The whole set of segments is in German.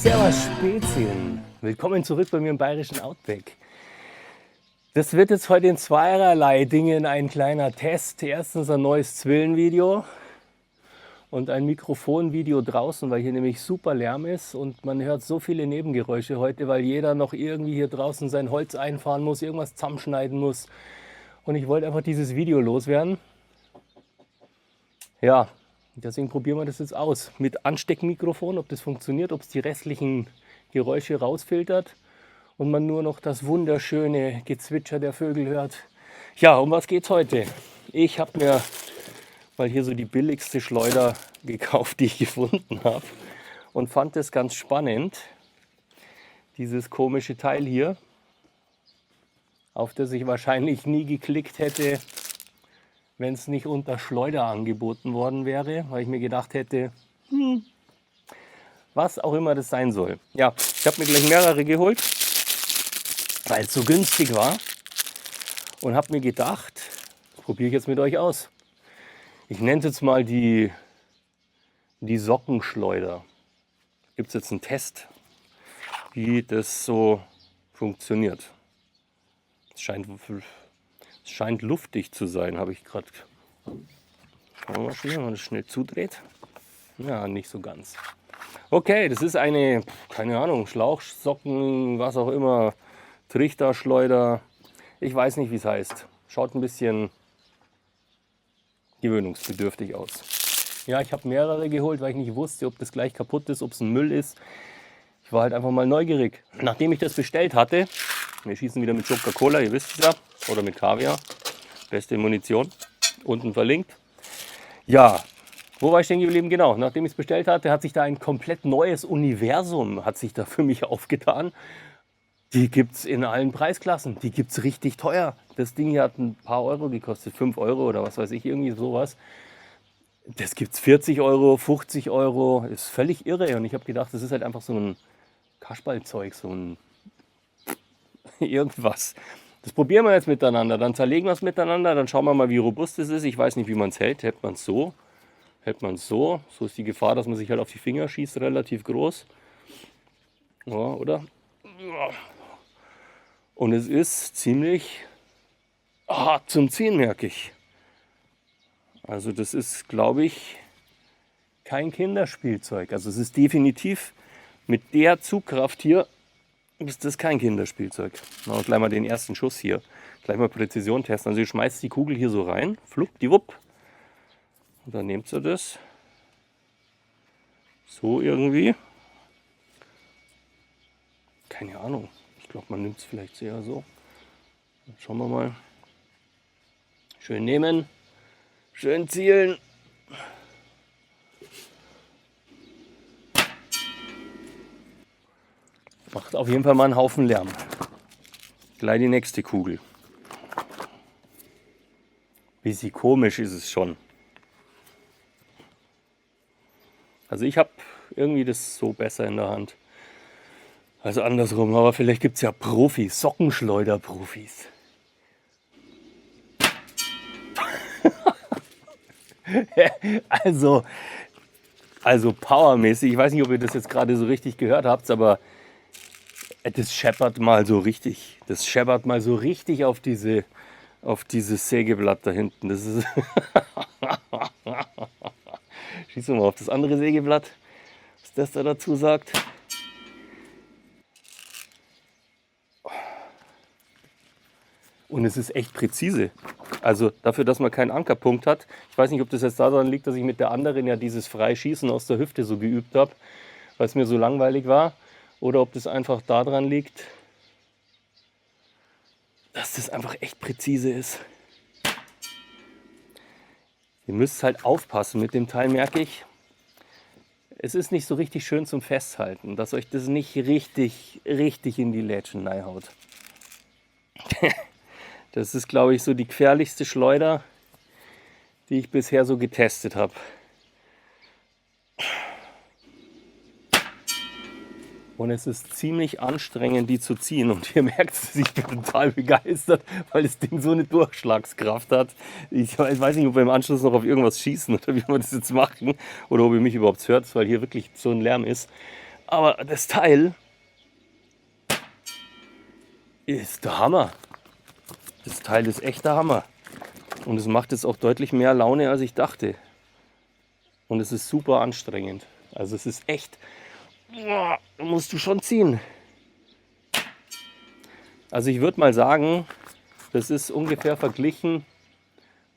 Servus Spezien, willkommen zurück bei mir im bayerischen Outback. Das wird jetzt heute in zweierlei Dingen ein kleiner Test. Erstens ein neues Zwillenvideo und ein Mikrofonvideo draußen, weil hier nämlich super Lärm ist und man hört so viele Nebengeräusche heute, weil jeder noch irgendwie hier draußen sein Holz einfahren muss, irgendwas zusammenschneiden muss. Und ich wollte einfach dieses Video loswerden. Ja, deswegen probieren wir das jetzt aus mit Ansteckmikrofon, ob das funktioniert, ob es die restlichen Geräusche rausfiltert und man nur noch das wunderschöne Gezwitscher der Vögel hört. Ja, um was geht's heute? Ich habe mir mal hier so die billigste Schleuder gekauft, die ich gefunden habe und fand das ganz spannend. Dieses komische Teil hier, auf das ich wahrscheinlich nie geklickt hätte, wenn es nicht unter Schleuder angeboten worden wäre, weil ich mir gedacht hätte, was auch immer das sein soll. Ja, ich habe mir gleich mehrere geholt, weil es so günstig war und habe mir gedacht, das probiere ich jetzt mit euch aus. Ich nenne es jetzt mal die Sockenschleuder. Gibt es jetzt einen Test, wie das so funktioniert. Es scheint luftig zu sein, habe ich gerade. Schauen wir mal schnell, wenn man das schnell zudreht. Ja, nicht so ganz. Okay, das ist eine, keine Ahnung, Schlauchsocken, was auch immer, Trichterschleuder. Ich weiß nicht, wie es heißt. Schaut ein bisschen gewöhnungsbedürftig aus. Ja, ich habe mehrere geholt, weil ich nicht wusste, ob das gleich kaputt ist, ob es ein Müll ist. Ich war halt einfach mal neugierig. Nachdem ich das bestellt hatte, wir schießen wieder mit Coca-Cola, ihr wisst es ja, oder mit Kaviar. Beste Munition, unten verlinkt. Ja, wo war ich denn geblieben? Genau, nachdem ich es bestellt hatte, hat sich da ein komplett neues Universum hat sich da für mich aufgetan. Die gibt es in allen Preisklassen, die gibt es richtig teuer. Das Ding hier hat ein paar Euro gekostet, 5 Euro oder was weiß ich, irgendwie sowas. Das gibt es 40 Euro, 50 Euro, ist völlig irre. Und ich habe gedacht, das ist halt einfach so ein Kasperlzeug, so ein irgendwas. Das probieren wir jetzt miteinander, dann zerlegen wir es miteinander, dann schauen wir mal, wie robust es ist. Ich weiß nicht, wie man es hält. Hält man es so? Hält man es so? So ist die Gefahr, dass man sich halt auf die Finger schießt, relativ groß. Ja, oder? Und es ist ziemlich hart zum Ziehen, merke ich. Also das ist, glaube ich, kein Kinderspielzeug. Also es ist definitiv mit der Zugkraft hier, ist das kein Kinderspielzeug. Machen wir gleich mal den ersten Schuss hier. Gleich mal Präzision testen. Also ihr schmeißt die Kugel hier so rein, fluppdiwupp. Und dann nehmt ihr das so irgendwie. Keine Ahnung. Ich glaube, man nimmt es vielleicht eher so. Dann schauen wir mal. Schön nehmen. Schön zielen. Macht auf jeden Fall mal einen Haufen Lärm. Gleich die nächste Kugel. Bisschen komisch ist es schon. Also ich habe irgendwie das so besser in der Hand. Also andersrum, aber vielleicht gibt es ja Profis, Sockenschleuder-Profis. Also powermäßig, ich weiß nicht, ob ihr das jetzt gerade so richtig gehört habt, aber das scheppert mal so richtig. Das scheppert mal so richtig auf dieses Sägeblatt da hinten. Das ist schießen wir mal auf das andere Sägeblatt, was das da dazu sagt. Und es ist echt präzise. Also dafür, dass man keinen Ankerpunkt hat. Ich weiß nicht, ob das jetzt daran liegt, dass ich mit der anderen ja dieses Freischießen aus der Hüfte so geübt habe, weil es mir so langweilig war. Oder ob das einfach daran liegt, dass das einfach echt präzise ist. Ihr müsst halt aufpassen mit dem Teil, merke ich. Es ist nicht so richtig schön zum Festhalten, dass euch das nicht richtig in die Lätschen reinhaut. Das ist, glaube ich, so die gefährlichste Schleuder, die ich bisher so getestet habe. Und es ist ziemlich anstrengend, die zu ziehen. Und ihr merkt es, ich bin total begeistert, weil das Ding so eine Durchschlagskraft hat. Ich weiß nicht, ob wir im Anschluss noch auf irgendwas schießen oder wie wir das jetzt machen. Oder ob ihr mich überhaupt hört, weil hier wirklich so ein Lärm ist. Aber das Teil ist der Hammer. Das Teil ist echt der Hammer. Und es macht jetzt auch deutlich mehr Laune, als ich dachte. Und es ist super anstrengend. Also es ist echt, da musst du schon ziehen. Also ich würde mal sagen, das ist ungefähr verglichen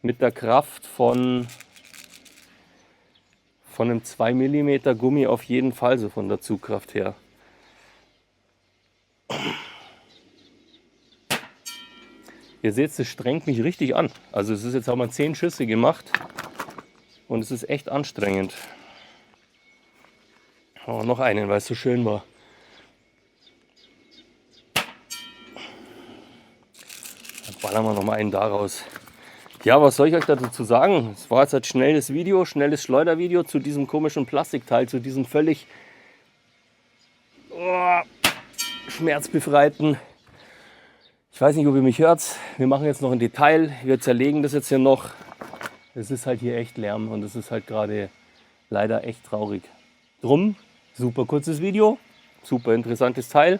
mit der Kraft von einem 2 mm Gummi auf jeden Fall, so von der Zugkraft her. Ihr seht, es strengt mich richtig an. Also es ist jetzt, haben wir 10 Schüsse gemacht und es ist echt anstrengend. Oh, noch einen, weil es so schön war. Dann ballern wir noch mal einen daraus. Ja, was soll ich euch dazu sagen? Es war jetzt ein schnelles Video, schnelles Schleudervideo zu diesem komischen Plastikteil, zu diesem völlig schmerzbefreiten. Ich weiß nicht, ob ihr mich hört. Wir machen jetzt noch ein Detail. Wir zerlegen das jetzt hier noch. Es ist halt hier echt Lärm und es ist halt gerade leider echt traurig. Drum, super kurzes Video, super interessantes Teil.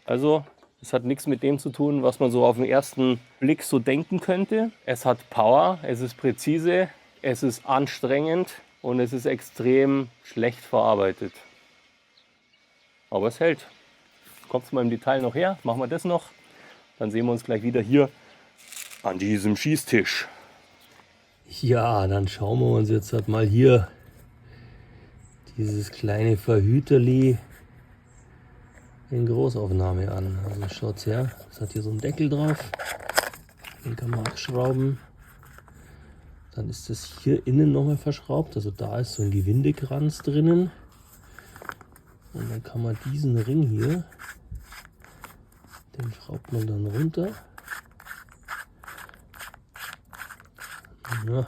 Also, es hat nichts mit dem zu tun, was man so auf den ersten Blick so denken könnte. Es hat Power, es ist präzise, es ist anstrengend und es ist extrem schlecht verarbeitet. Aber es hält. Kommt es mal im Detail noch her, machen wir das noch. Dann sehen wir uns gleich wieder hier an diesem Schießtisch. Ja, dann schauen wir uns jetzt halt mal hier dieses kleine Verhüterli in Großaufnahme an. Also schaut's her, es hat hier so einen Deckel drauf, den kann man abschrauben. Dann ist das hier innen nochmal verschraubt, also da ist so ein Gewindekranz drinnen. Und dann kann man diesen Ring hier, den schraubt man dann runter. Ja.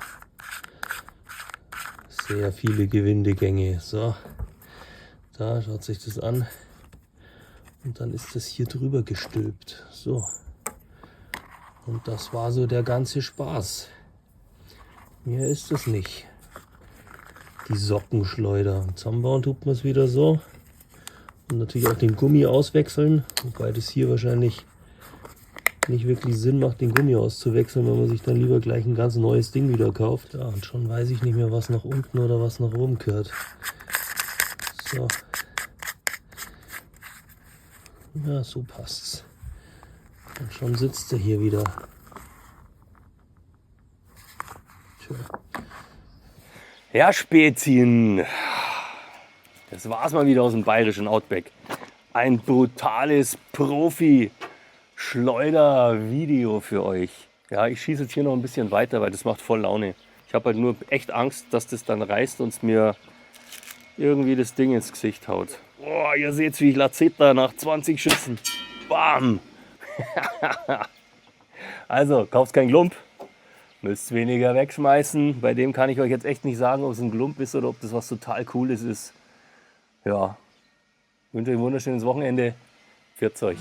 Sehr viele Gewindegänge. So, da schaut sich das an. Und dann ist das hier drüber gestülpt. So. Und das war so der ganze Spaß. Mehr ist es nicht. Die Sockenschleuder. Zusammenbauen tut man es wieder so. Und natürlich auch den Gummi auswechseln. Wobei das hier wahrscheinlich nicht wirklich Sinn macht, den Gummi auszuwechseln, wenn man sich dann lieber gleich ein ganz neues Ding wieder kauft. Ja, und schon weiß ich nicht mehr, was nach unten oder was nach oben gehört. So. Ja, so passt's. Und schon sitzt er hier wieder. Tja. Ja, Spätzchen. Das war's mal wieder aus dem bayerischen Outback. Ein brutales Profi-Schleuder-Video für euch. Ja, ich schieße jetzt hier noch ein bisschen weiter, weil das macht voll Laune. Ich habe halt nur echt Angst, dass das dann reißt und es mir irgendwie das Ding ins Gesicht haut. Oh, ihr seht, wie ich Lazetta nach 20 Schüssen. Bam! Also, kauft kein Glump. Müsst weniger wegschmeißen. Bei dem kann ich euch jetzt echt nicht sagen, ob es ein Glump ist oder ob das was total Cooles ist. Ja, ich wünsche euch ein wunderschönes Wochenende. Pfiat euch.